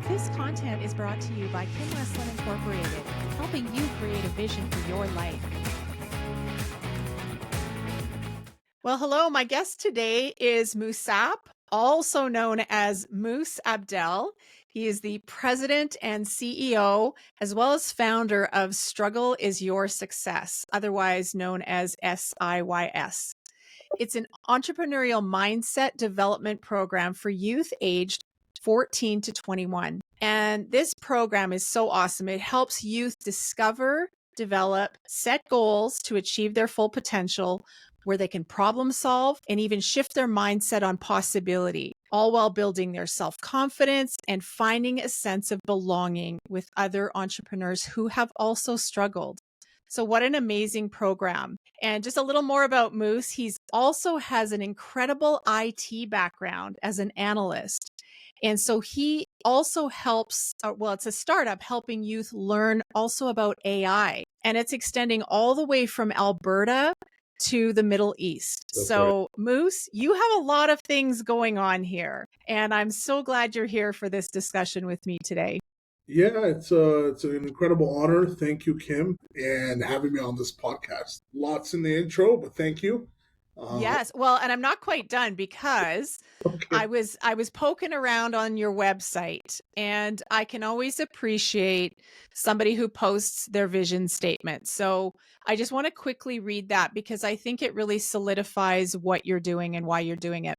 This content is brought to you by Westlund Incorporated, helping you create a vision for your life. Well, hello. My guest today is Moose Abdel, also known as Moose Abdel. He is the president and CEO, as well as founder of Struggle is Your Success, otherwise known as SIYS. It's an entrepreneurial mindset development program for youth aged 14 to 21. And this program is so awesome. It helps youth discover, develop, set goals to achieve their full potential, where they can problem solve and even shift their mindset on possibility, all while building their self-confidence and finding a sense of belonging with other entrepreneurs who have also struggled. So what an amazing program. And just a little more about Moose. He also has an incredible IT background as an analyst. And so he also helps, it's a startup helping youth learn also about AI. And it's extending all the way from Alberta to the Middle East. That's so, Moose, you have a lot of things going on here. And I'm so glad you're here for this discussion with me today. Yeah, it's an incredible honor. Thank you, Kim, and having me on this podcast. Lots in the intro, but thank you. Yes. Well, and I'm not quite done because Okay. I was poking around on your website, and I can always appreciate somebody who posts their vision statement. So I just want to quickly read that because I think it really solidifies what you're doing and why you're doing it.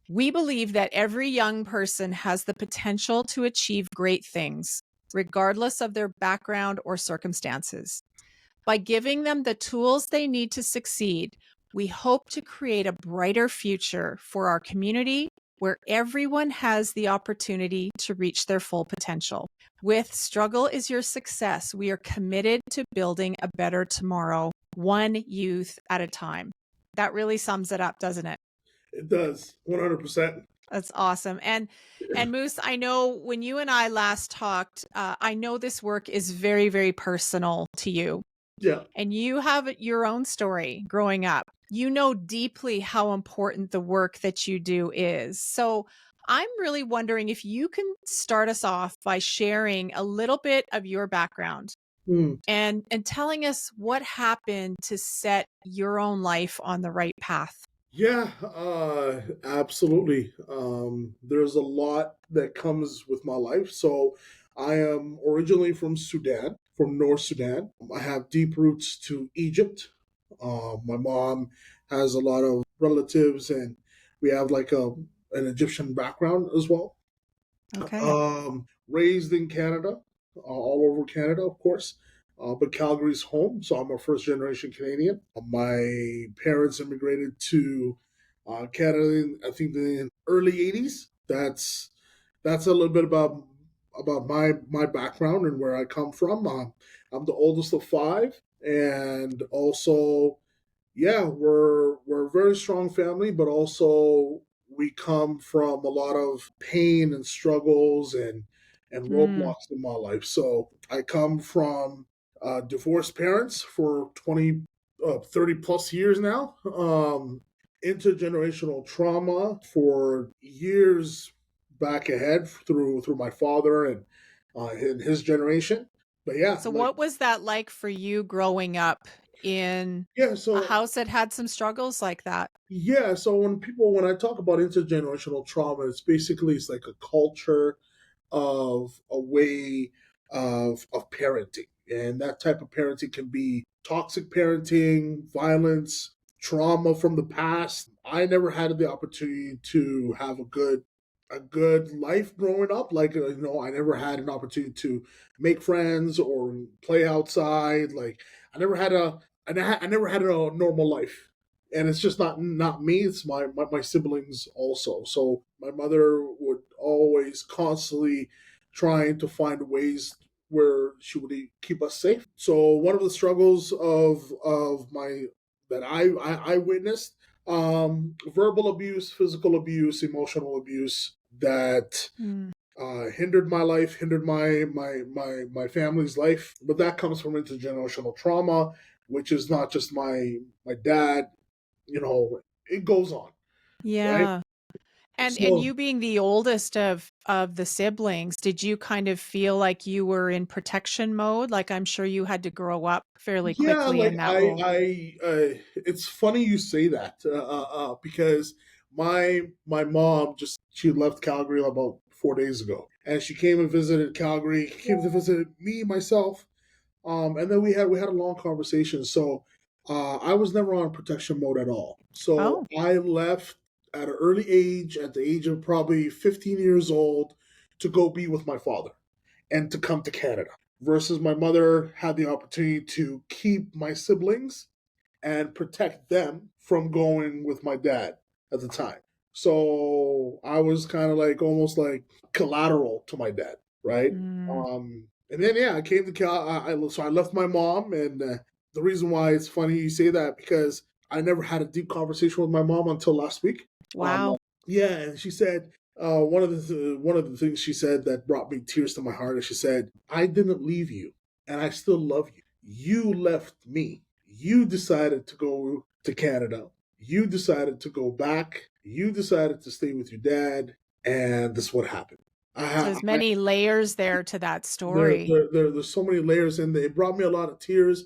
We believe that every young person has the potential to achieve great things, regardless of their background or circumstances. By giving them the tools they need to succeed, we hope to create a brighter future for our community where everyone has the opportunity to reach their full potential. With Struggle is Your Success, we are committed to building a better tomorrow, one youth at a time. That really sums it up, doesn't it? It does, 100%. That's awesome. And Moose, I know when you and I last talked, I know this work is very, very personal to you. Yeah. And you have your own story growing up. You know deeply how important the work that you do is. So I'm really wondering if you can start us off by sharing a little bit of your background and telling us what happened to set your own life on the right path. Yeah, absolutely. There's a lot that comes with my life. So I am originally from Sudan, from North Sudan. I have deep roots to Egypt. My mom has a lot of relatives, and we have like an Egyptian background as well. Okay. Raised in Canada, all over Canada, of course. But Calgary's home, so I'm a first generation Canadian. My parents immigrated to Canada, I think, in the early '80s. That's a little bit about my background and where I come from. I'm the oldest of five, and also, yeah, we're a very strong family, but also we come from a lot of pain and struggles and roadblocks in my life. So I come from divorced parents for 30 plus years now, intergenerational trauma for years back ahead through my father and his generation. But yeah, So what was that like for you growing up in a house that had some struggles like that? Yeah, so when I talk about intergenerational trauma, it's like a culture of a way of parenting. And that type of parenting can be toxic parenting, violence, trauma from the past. I never had the opportunity to have a good life growing up. Like, I never had an opportunity to make friends or play outside. Like, I never had I never had a normal life, and it's just not me. It's my siblings also. So my mother would always constantly trying to find ways where she would keep us safe. So one of the struggles of my that I witnessed, verbal abuse, physical abuse, emotional abuse that hindered my life, hindered my family's life. But that comes from intergenerational trauma, which is not just my dad. It goes on. Yeah. Right? And So you being the oldest of the siblings, did you kind of feel like you were in protection mode? Like, I'm sure you had to grow up fairly yeah, quickly like in that role. it's funny you say that because my mom just she left Calgary about 4 days ago, and she came and visited Calgary, came to visit me myself, and then we had a long conversation. So I was never on protection mode at all. So Oh, I left at an early age, at the age of probably 15 years old, to go be with my father and to come to Canada. Versus my mother had the opportunity to keep my siblings and protect them from going with my dad at the time. So I was kind of like almost like collateral to my dad, right? mm, And then yeah, I came to Cal. So I left my mom, and the reason why it's funny you say that because I never had a deep conversation with my mom until last week. wow. Yeah, and she said one of the things she said that brought me tears to my heart is she said, "I didn't leave you, and I still love you. You left me. You decided to go to Canada. You decided to go back. You decided to stay with your dad, and this is what happened." So I, there's many layers there to that there, story. there, there, there's so many layers, and it brought me a lot of tears.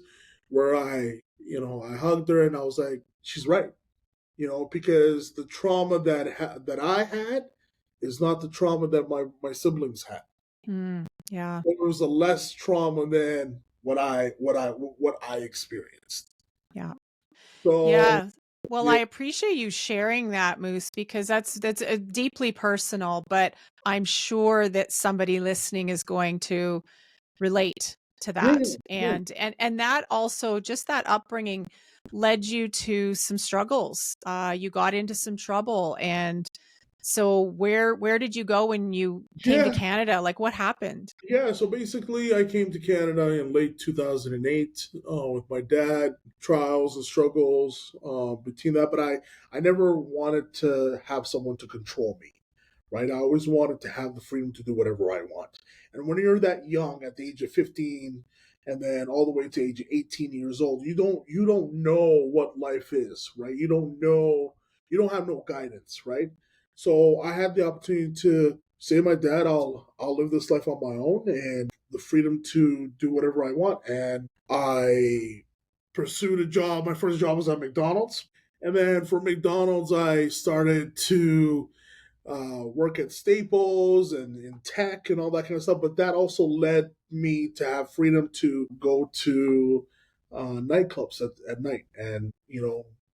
Where I hugged her, and I was like, "She's right." Because the trauma that I had is not the trauma that my siblings had. Mm, yeah. It was a less trauma than what I experienced. Yeah. So Yeah. Well, yeah, I appreciate you sharing that, Moose, because that's deeply personal, but I'm sure that somebody listening is going to relate to yeah, that. yeah, And that also, just that upbringing led you to some struggles. You got into some trouble. And so where did you go when you came to yeah. Canada? Like, what happened? Yeah, so basically, I came to Canada in late 2008 with my dad, trials and struggles between that. But I never wanted to have someone to control me, right? I always wanted to have the freedom to do whatever I want. And when you're that young, at the age of 15, and then all the way to age of 18 years old, you don't know what life is, right? You don't have no guidance, right? So I had the opportunity to say to my dad, I'll live this life on my own and the freedom to do whatever I want. And I pursued a job. My first job was at McDonald's. And then for McDonald's, I started to work at Staples and in tech and all that kind of stuff. But that also led me to have freedom to go to nightclubs at night and,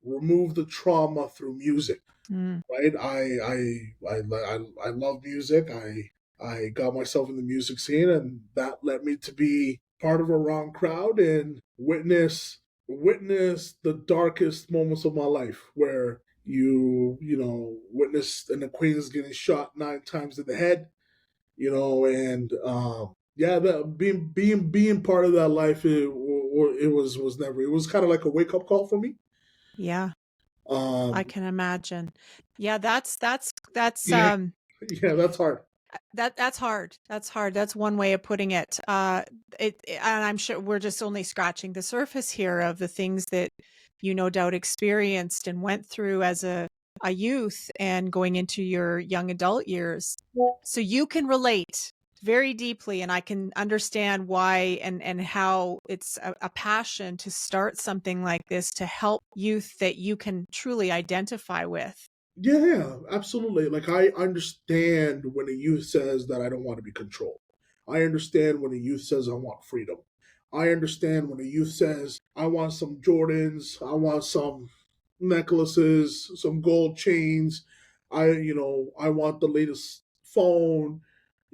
remove the trauma through music, Mm, right? I love music. I got myself in the music scene, and that led me to be part of a wrong crowd and witness the darkest moments of my life, where you witness an acquaintance getting shot 9 times in the head, and yeah, that being part of that life, it was never. It was kind of like a wake up call for me. yeah, I Um, can imagine. Yeah, that's yeah, yeah, that's hard. that's hard. That's hard. That's one way of putting it. And I'm sure we're just only scratching the surface here of the things that you no doubt experienced and went through as a youth and going into your young adult years. So you can relate very deeply, and I can understand why and how it's a passion to start something like this to help youth that you can truly identify with. Yeah, yeah, absolutely. Like I understand when a youth says that I don't want to be controlled. I understand when a youth says I want freedom. I understand when a youth says I want some Jordans, I want some necklaces, some gold chains. I want the latest phone.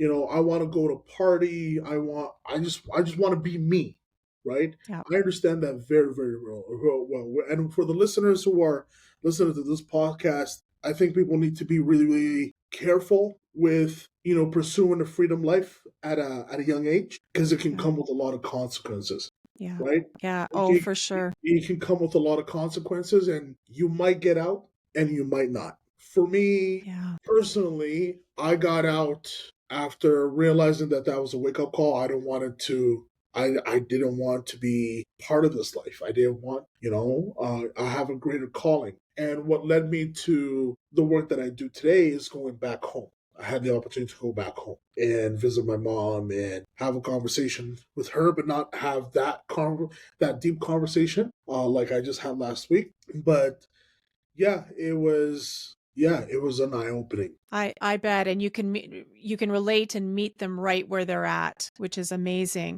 I want to go to party. I just want to be me, right? Yeah. I understand that very, very well. And for the listeners who are listening to this podcast, I think people need to be really, really careful with pursuing a freedom life at a young age because it can Yeah. come with a lot of consequences, Yeah. right? Yeah. Oh, It, for sure. it can come with a lot of consequences, and you might get out and you might not. For me Yeah. personally, I got out after realizing that that was a wake up call. I don't want it to I didn't want to be part of this life. I didn't want, I have a greater calling. And what led me to the work that I do today is going back home. I had the opportunity to go back home and visit my mom and have a conversation with her, but not have that deep conversation like I just had last week. But it was an eye opening. I bet, and you can relate and meet them right where they're at, which is amazing.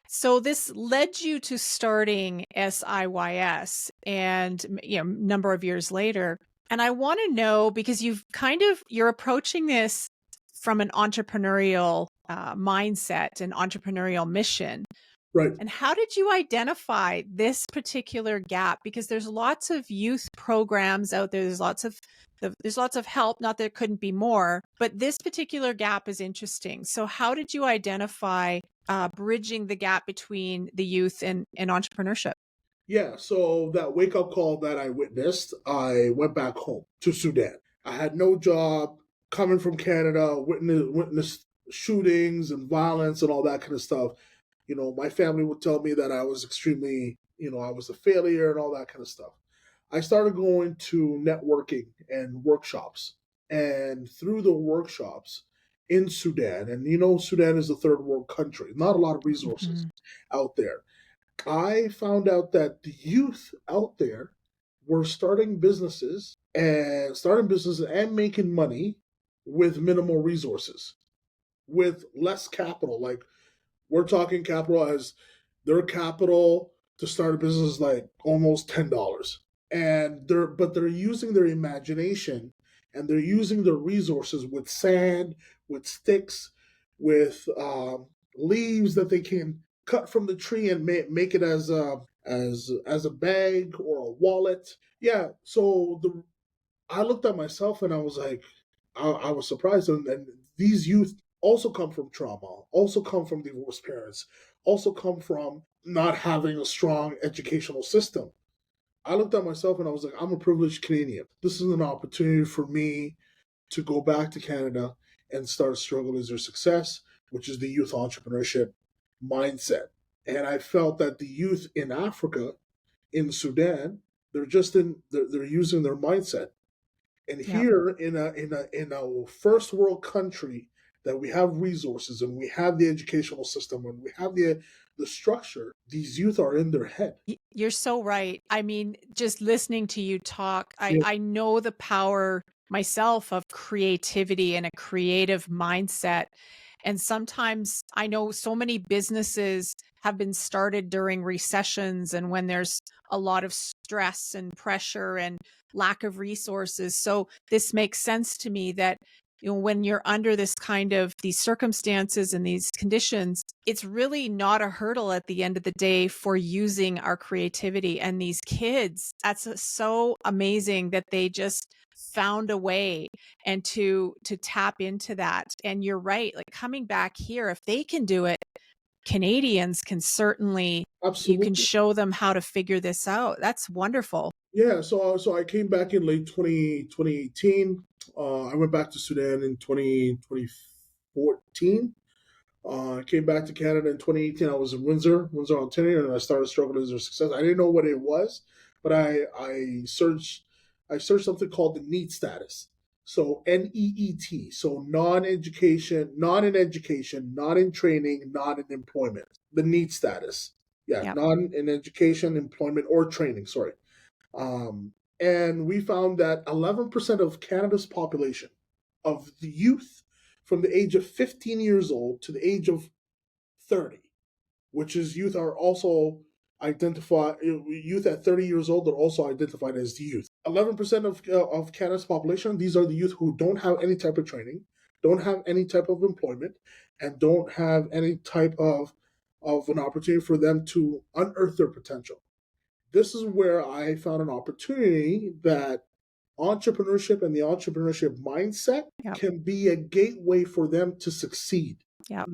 So this led you to starting SIYS and number of years later. And I want to know, because you're approaching this from an entrepreneurial mindset and entrepreneurial mission. Right. And how did you identify this particular gap? Because there's lots of youth programs out there. There's lots of help. Not that there couldn't be more, but this particular gap is interesting. So how did you identify bridging the gap between the youth and entrepreneurship? Yeah, so that wake up call that I witnessed, I went back home to Sudan. I had no job, coming from Canada, witnessed shootings and violence and all that kind of stuff. My family would tell me that I was extremely, I was a failure and all that kind of stuff. I started going to networking and workshops. And through the workshops in Sudan, and Sudan is a third world country, not a lot of resources Mhm. out there. I found out that the youth out there were starting businesses and making money with minimal resources, with less capital. Like, we're talking capital as their capital to start a business is like almost $10. And they're using their imagination and they're using their resources with sand, with sticks, with leaves that they can cut from the tree and make it as a bag or a wallet. Yeah. So I looked at myself and I was like, I was surprised. And these youth also come from trauma, also come from divorced parents, also come from not having a strong educational system. I looked at myself and I was like, I'm a privileged Canadian. This is an opportunity for me to go back to Canada and start Struggle is Your Success, which is the youth entrepreneurship mindset. And I felt that the youth in Africa, in Sudan, they're using their mindset. And Yep. here in a first world country that we have resources and we have the educational system and we have the structure, these youth are in their head. You're so right. I mean, just listening to you talk, Yeah, I know the power myself of creativity and a creative mindset. And sometimes I know so many businesses have been started during recessions and when there's a lot of stress and pressure and lack of resources. So this makes sense to me that when you're under this kind of these circumstances and these conditions, it's really not a hurdle at the end of the day for using our creativity. And these kids, that's so amazing that they just found a way and to tap into that. And you're right, like coming back here, if they can do it, Canadians can certainly, you can absolutely. show them how to figure this out. That's wonderful. Yeah, so I came back in late 2018. I went back to Sudan in 2014. I came back to Canada in 2018. I was in Windsor, Ontario, and I started Struggle as a Success. I didn't know what it was, but I searched something called the NEET status. So NEET. So not in education, not in training, not in employment. The NEET status. Yeah, Yep. not in education, employment, or training. Sorry. Um, and we found that 11% of Canada's population, of the youth from the age of 15 years old to the age of 30, which is youth are also identified, youth at 30 years old are also identified as the youth. 11% of Canada's population, these are the youth who don't have any type of training, don't have any type of employment, and don't have any type of an opportunity for them to unearth their potential. This is where I found an opportunity that entrepreneurship and the entrepreneurship mindset Yep. can be a gateway for them to succeed. Yep.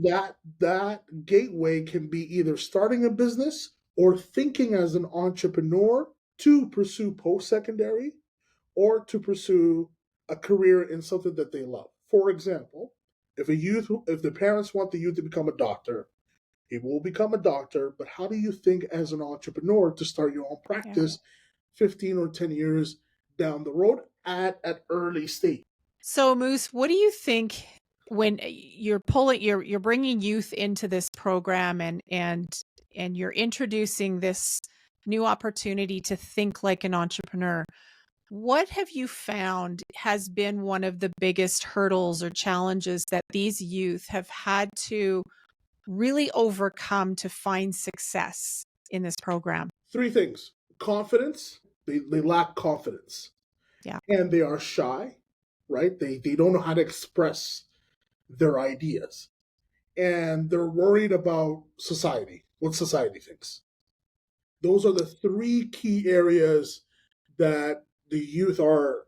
That gateway can be either starting a business or thinking as an entrepreneur to pursue post-secondary or to pursue a career in something that they love. For example, if the parents want the youth to become a doctor, People will become a doctor, but how do you think as an entrepreneur to start your own Yeah. practice 15 or 10 years down the road at early stage? So, Moose, what do you think when you're bringing youth into this program and you're introducing this new opportunity to think like an entrepreneur? What have you found has been one of the biggest hurdles or challenges that these youth have had to really overcome to find success in this program? Three things: confidence, they lack confidence, Yeah. and they are shy, right? They don't know how to express their ideas, and they're worried about society, what society thinks. Those are the three key areas that the youth are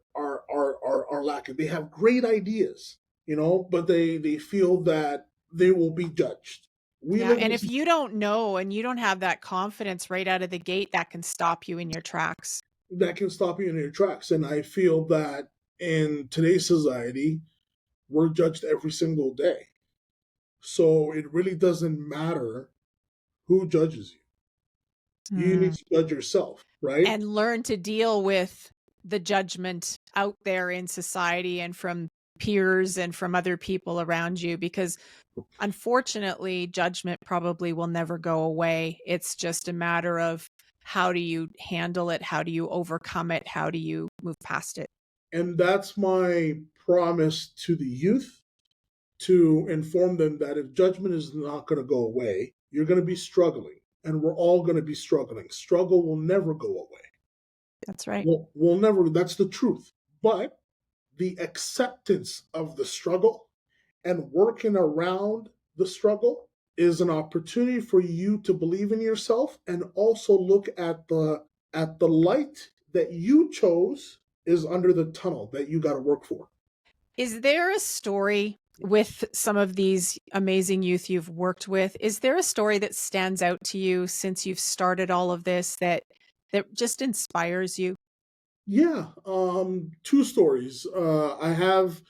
lacking. They have great ideas, but they feel that they will be judged. We Yeah. live in And a if you don't know and you don't have that confidence right out of the gate, that can stop you in your tracks. that can stop you in your tracks, and I feel that in today's society, we're judged every single day. So it really doesn't matter who judges you. You need Mm. to judge yourself, right? And learn to deal with the judgment out there in society and from peers and from other people around you, because unfortunately, judgment probably will never go away. It's just a matter of how do you handle it? How do you overcome it? How do you move past it? And that's my promise to the youth, to inform them that if judgment is not going to go away, you're going to be struggling. And we're all going to be struggling. Struggle will never go away. That's right. We'll never, that's the truth. But the acceptance of the struggle and working around the struggle is an opportunity for you to believe in yourself and also look at the light that you chose is under the tunnel that you got to work for. Is there a story with some of these amazing youth you've worked with? Is there a story that stands out to you since you've started all of this that just inspires you? Yeah, two stories. I have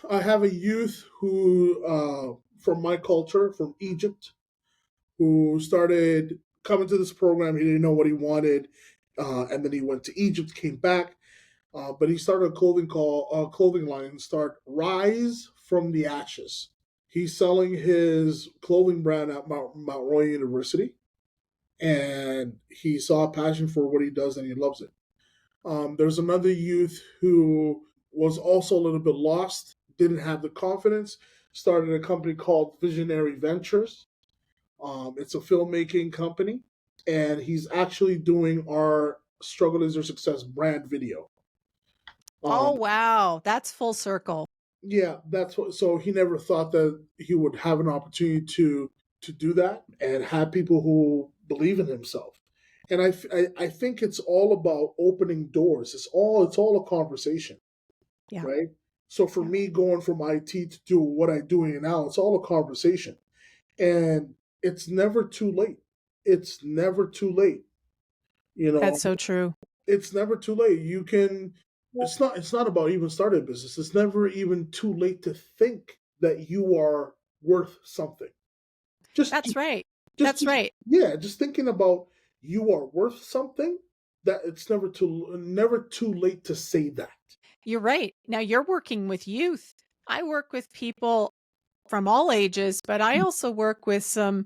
a youth who from my culture, from Egypt, who started coming to this program. He didn't know what he wanted, and then he went to Egypt, came back, but he started a clothing line, start Rise from the Ashes. He's selling his clothing brand at Mount Royal University, and he saw a passion for what he does, and he loves it. There's another youth who was also a little bit lost, didn't have the confidence, started a company called Visionary Ventures. It's a filmmaking company, and he's actually doing our Struggle is Your Success brand video. Oh, Um, wow. That's full circle. yeah, that's what. So he never thought that he would have an opportunity to do that and have people who believe in himself. And I think it's all about opening doors. It's all a conversation, Yeah. right? So for Yeah. me, going from IT to do what I'm doing now, it's all a conversation, and it's never too late. It's never too late. You know, That's so true. it's never too late. You can. It's not about even starting a business. It's never even too late to think that you are worth something. Just That's right. That's just right. yeah, just thinking about you are worth something, that it's never too late to say that. You're right. Now you're working with youth. I work with people from all ages, but I also work with some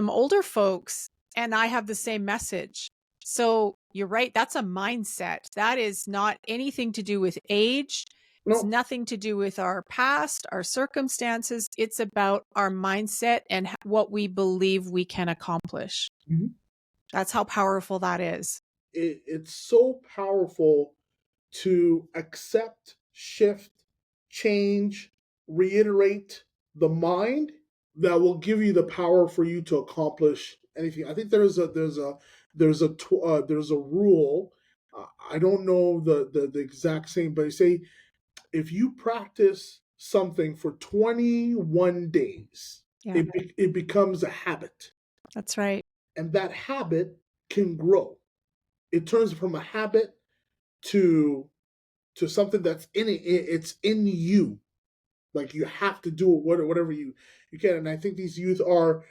older folks and I have the same message. So you're right, that's a mindset. That is not anything to do with age. It's No. nothing to do with our past, our circumstances. It's about our mindset and what we believe we can accomplish. Mhm. That's how powerful that is. It's so powerful to accept, shift, change, reiterate the mind that will give you the power for you to accomplish anything. I think there's a rule. I don't know the exact same, but they say if you practice something for 21 days, Yeah, it becomes a habit, that's right. and that habit can grow. It turns from a habit to something that's in it. It's in you. Like you have to do it, whatever you can. And I think these youth are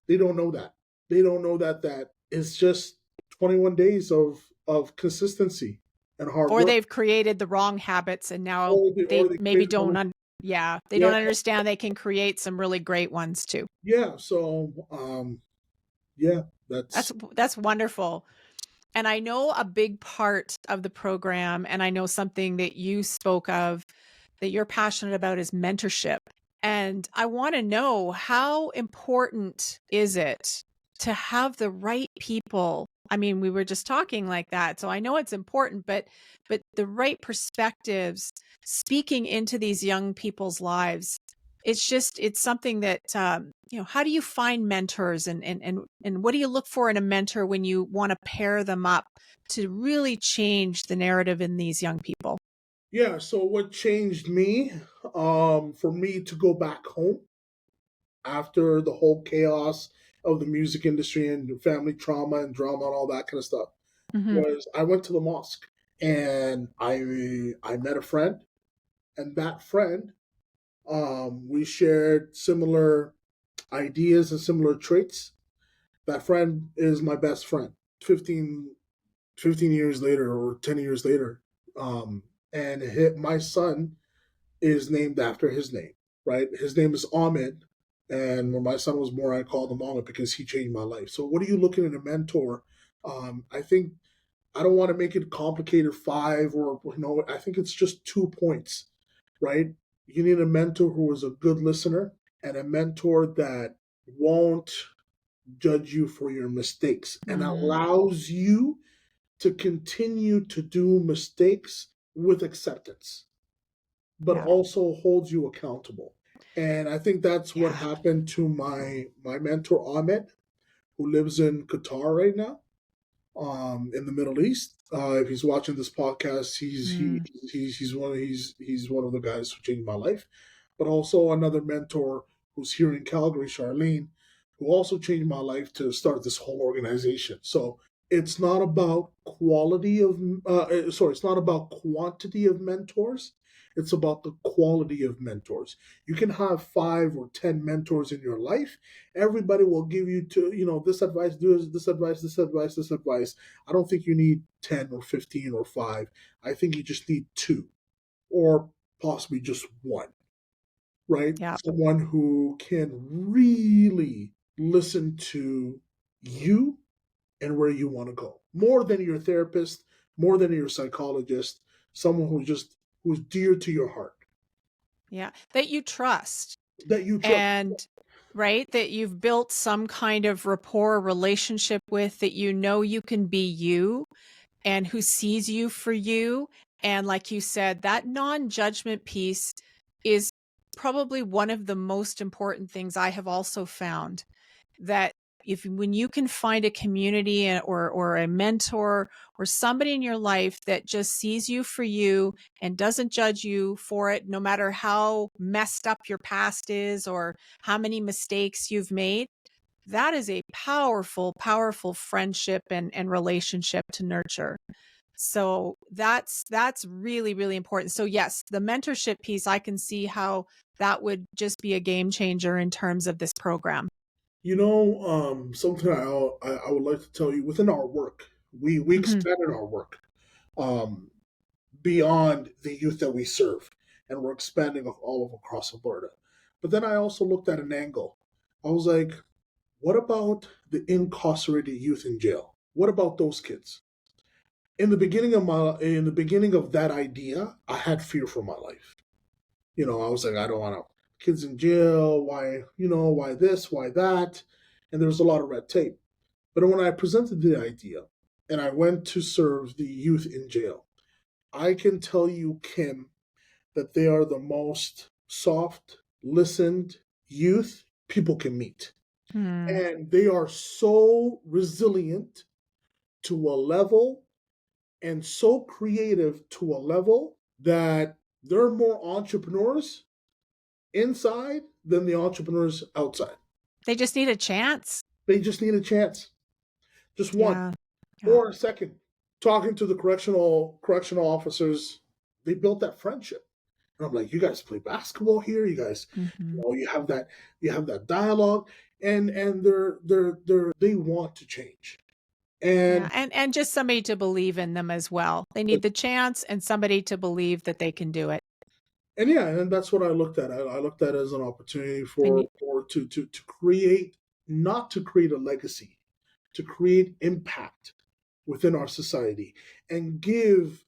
They don't know that. They don't know that it's just 21 days of consistency and hard Or work. they've created the wrong habits and now Or they they maybe create don't them. yeah, they Yeah, don't understand they can create some really great ones too. yeah. So yeah, That's wonderful. And I know a big part of the program, and I know something that you spoke of that you're passionate about is mentorship. And I want to know, how important is it to have the right people? I mean, we were just talking like that. So I know it's important, but the right perspectives speaking into these young people's lives. It's something that how do you find mentors, and what do you look for in a mentor when you want to pair them up to really change the narrative in these young people? yeah. So what changed me, for me to go back home after the whole chaos of the music industry and family trauma and drama and all that kind of stuff, Hmm. was I went to the mosque and I met a friend, and that friend, we shared similar ideas and similar traits. That friend is my best friend. 15, 15 years later or 10 years later, um, and my son is named after his name. Right, his name is Ahmed, and when my son was born, I called him Ahmed because he changed my life. So, what are you looking at a mentor? I think I don't want to make it complicated, five, or I think it's just 2 points, right? You need a mentor who is a good listener and a mentor that won't judge you for your mistakes and Hmm. allows you to continue to do mistakes with acceptance, but Yeah. also holds you accountable. And I think that's what Yeah. happened to my mentor Ahmed, who lives in Qatar right now, in the Middle East. If he's watching this podcast, Mm. he's one of the guys who changed my life. But also another mentor who's here in Calgary, Charlene, who also changed my life to start this whole organization. So it's not about it's not about quantity of mentors. It's about the quality of mentors. You can have 5 or 10 mentors in your life. Everybody will give you this advice, do this advice, this advice, this advice. I don't think you need 10 or 15 or 5. I think you just need 2 or possibly just 1, right? Yeah. Someone who can really listen to you and where you want to go. More than your therapist, more than your psychologist, someone who's dear to your heart, Yeah. That you trust. that you trust. And right, that you've built some kind of rapport relationship with, that you can be you, and who sees you for you. And like you said, that non-judgment piece is probably one of the most important things I have also found, that if when you can find a community or a mentor or somebody in your life that just sees you for you and doesn't judge you for it, no matter how messed up your past is or how many mistakes you've made, that is a powerful, powerful friendship and relationship to nurture. So that's really, really important. So yes, the mentorship piece, I can see how that would just be a game changer in terms of this program. Something I would like to tell you, within our work, we Hmm. expanded our work, um, beyond the youth that we serve, and we're expanding all of across Alberta. But then I also looked at an angle. I was like, what about the incarcerated youth in jail? What about those kids? In the beginning of that idea, I had fear for my life. I was like, I don't want kids in jail. Why this? Why that? And there was a lot of red tape. But when I presented the idea and I went to serve the youth in jail, I can tell you, Kim, that they are the most soft, listened youth people can meet. Hmm. And they are so resilient to a level and so creative to a level that they're more entrepreneurs inside than the entrepreneurs outside. They just need a chance. They just need a chance, just one Yeah. Yeah. or a second. Talking to the correctional officers, they built that friendship. And I'm like, you guys play basketball here. You guys, Mhm. you have that dialogue, and they want to change. Yeah, And and just somebody to believe in them as well. They need the chance and somebody to believe that they can do it. and yeah, and that's what I looked at. I looked at it as an opportunity And you to create, not to create a legacy, to create impact within our society, and give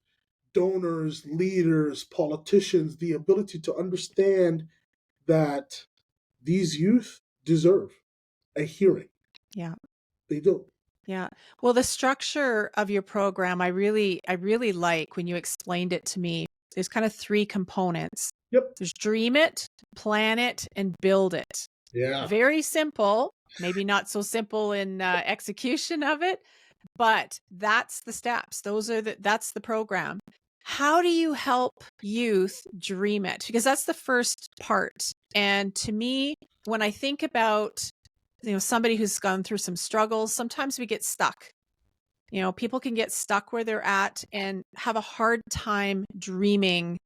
donors, leaders, politicians the ability to understand that these youth deserve a hearing. yeah. They do. Yeah. Well, the structure of your program, I really like when you explained it to me. There's kind of three components. Yep. There's dream it, plan it, and build it. Yeah. Very simple, maybe not so simple in execution of it, but that's the steps. That's the program. How do you help youth dream it? Because that's the first part. And to me, when I think about somebody who's gone through some struggles, sometimes we get stuck. People can get stuck where they're at and have a hard time dreaming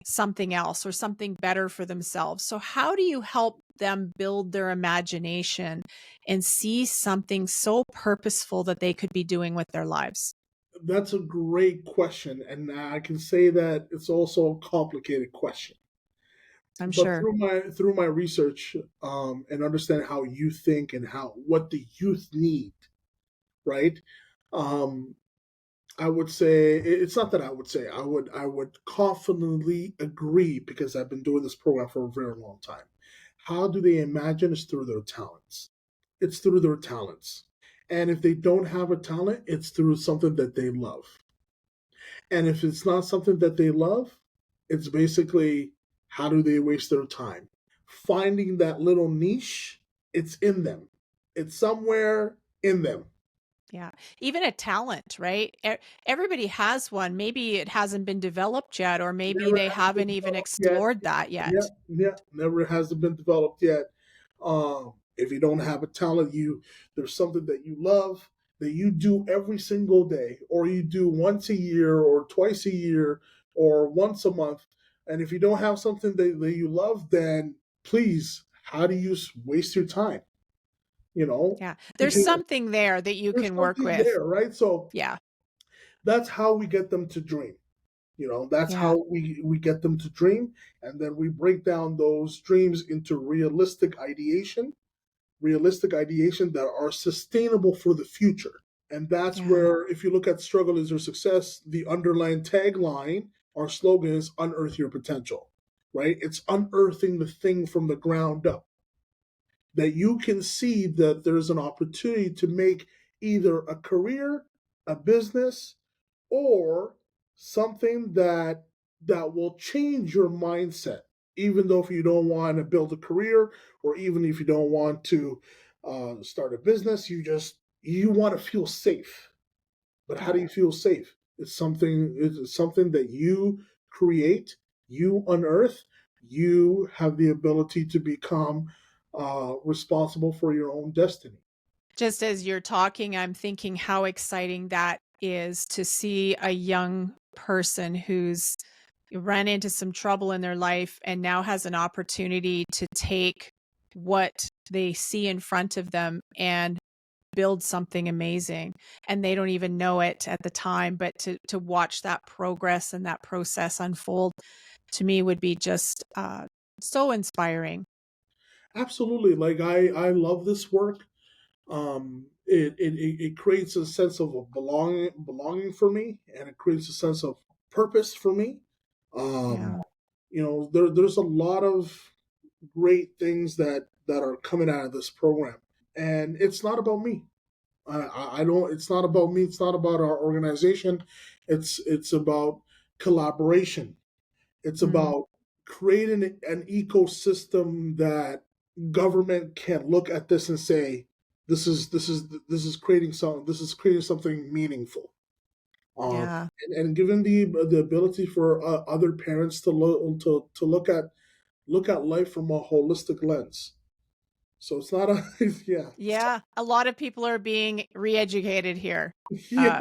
something else or something better for themselves. So how do you help them build their imagination and see something so purposeful that they could be doing with their lives? That's a great question. And I can say that it's also a complicated question. I'm But sure. through my research, and understanding how you think and how what the youth need, right? Um, I would say it's not that I would say I would confidently agree because I've been doing this program for a very long time. How do they imagine? It's through their talents. It's through their talents. And if they don't have a talent, it's through something that they love. And if it's not something that they love, it's basically how do they waste their time? Finding that little niche, it's in them. It's somewhere in them. Yeah. Even a talent, right? Everybody has one. Maybe it hasn't been developed yet, or maybe Never they has been haven't even developed yet. explored that Yeah, yet. yeah, never has been developed yet. If you don't have a talent, there's something that you love that you do every single day, or you do once a year, or twice a year, or once a month. And if you don't have something that you love, then please, how do you waste your time? You know, Yeah. There's because something there that you there's can work something with. there, right? So Yeah. that's how we get them to dream. That's Yeah. how we get them to dream, and then we break down those dreams into realistic ideation that are sustainable for the future. And that's Yeah. where, if you look at struggle is your success, the underlying tagline, our slogan is unearth your potential, right? It's unearthing the thing from the ground up, that you can see that there's an opportunity to make either a career, a business, or something that will change your mindset. Even though if you don't want to build a career, or even if you don't want to start a business, you want to feel safe. But how Yeah. do you feel safe? It's something that you create, you unearth, you have the ability to become responsible for your own destiny. Just as you're talking, I'm thinking how exciting that is to see a young person who's run into some trouble in their life and now has an opportunity to take what they see in front of them and build something amazing. And they don't even know it at the time, but to watch that progress and that process unfold to me would be just so inspiring. Absolutely. Like I love this work. It creates a sense of a belonging for me, and it creates a sense of purpose for me. Um, Yeah. there's a lot of great things that are coming out of this program, and it's not about me. I don't. It's not about me. It's not about our organization. It's about collaboration. It's Mm. about creating an ecosystem that government can look at this and say, this is creating something meaningful. Yeah. And given the ability for other parents to look at life from a holistic lens. So it's not a yeah. Yeah, a lot of people are being re-educated here, uh, Yeah,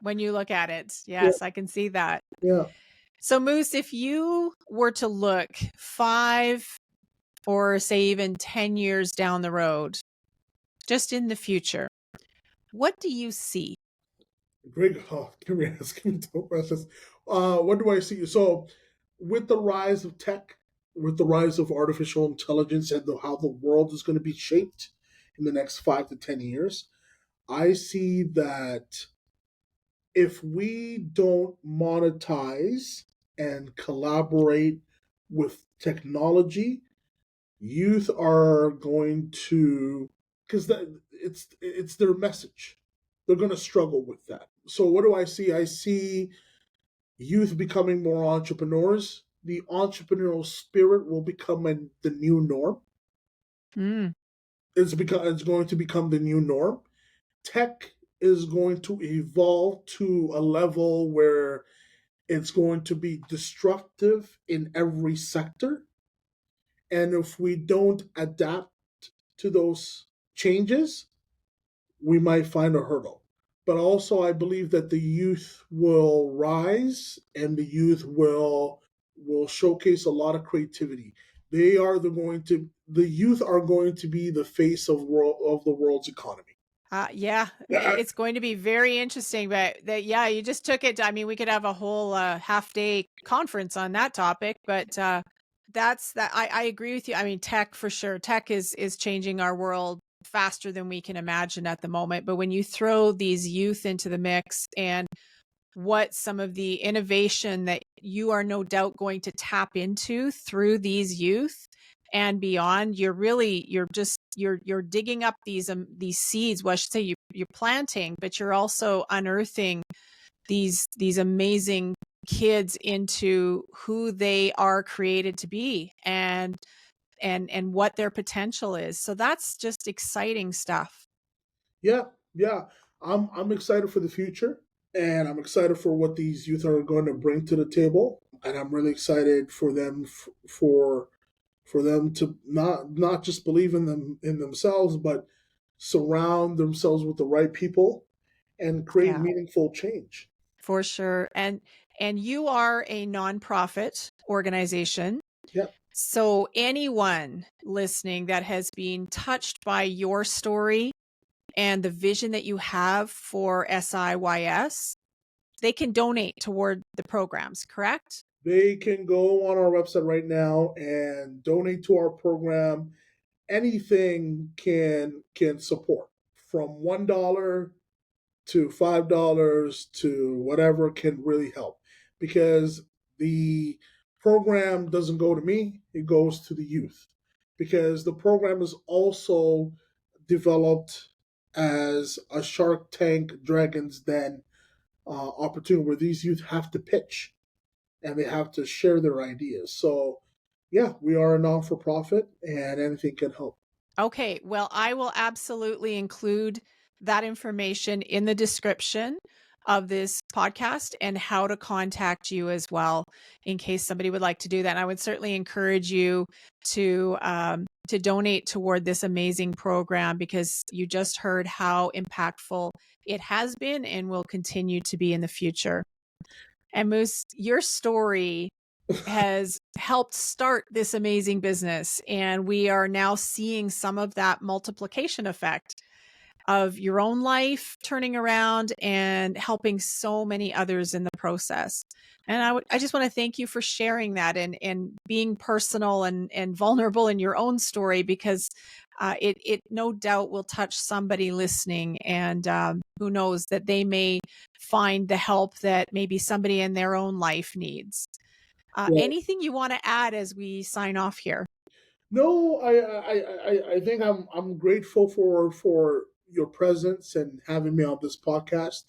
when you look at it. yeah, Yes, I can see that. yeah. So, Moose, if you were to look 5 or say even 10 years down the road, just in the future, what do you see? Greg, oh, give me asking me two questions. What do I see? So, with the rise of tech, with the rise of artificial intelligence, and how the world is going to be shaped in the next 5 to 10 years, I see that if we don't monetize and collaborate with technology, youth are going to, because it's their message. They're going to struggle with that. So what do I see? I see youth becoming more entrepreneurs. The entrepreneurial spirit will become the new norm. Mm. It's going to become the new norm. Tech is going to evolve to a level where it's going to be destructive in every sector. And if we don't adapt to those changes, we might find a hurdle. But also, I believe that the youth will rise and the youth will showcase a lot of creativity. The youth are going to be the face of the world's economy. Yeah, it's going to be very interesting. But that, yeah, you just took it. I mean, we could have a whole half day conference on that topic. But that's that. I agree with you. I mean, tech for sure. Tech is changing our world faster than we can imagine at the moment. But when you throw these youth into the mix and what some of the innovation that you are no doubt going to tap into through these youth and beyond, you're digging up these seeds. Well, I should say you're planting, but you're also unearthing these amazing kids into who they are created to be and what their potential is. So that's just exciting stuff. Yeah, yeah. I'm excited for the future, and I'm excited for what these youth are going to bring to the table, and I'm really excited for them for them to not just believe in themselves, but surround themselves with the right people and create Yeah, meaningful change. for sure. And you are a nonprofit organization. Yeah, So anyone listening that has been touched by your story and the vision that you have for SIYS, they can donate toward the programs, correct? they can go on our website right now and donate to our program. Anything can support from $1 to $5 to whatever can really help, because the program doesn't go to me, it goes to the youth, because the program is also developed as a Shark Tank Dragons Den opportunity where these youth have to pitch and they have to share their ideas. So yeah, we are a non-for-profit and anything can help. Okay, well, I will absolutely include that information in the description of this podcast and how to contact you as well, in case somebody would like to do that. And I would certainly encourage you to donate toward this amazing program, because you just heard how impactful it has been and will continue to be in the future. And Moose, your story has helped start this amazing business. And we are now seeing some of that multiplication effect of your own life turning around and helping so many others in the process. And I just want to thank you for sharing that and being personal and vulnerable in your own story, because it no doubt will touch somebody listening. And who knows, that they may find the help that maybe somebody in their own life needs. Well, Anything you want to add as we sign off here? no, I think I'm grateful for your presence and having me on this podcast.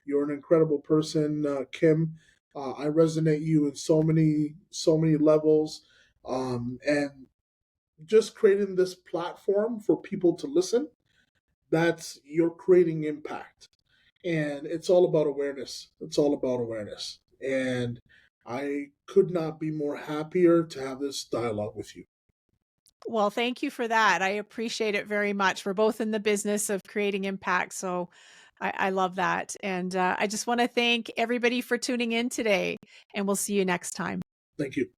You're an incredible person, Kim. I resonate you in so many levels, and just creating this platform for people to listen. That's you're creating impact, and it's all about awareness. It's all about awareness, and I could not be more happier to have this dialogue with you. Well, thank you for that. I appreciate it very much. We're both in the business of creating impact. So I love that. And I just want to thank everybody for tuning in today, and we'll see you next time. Thank you.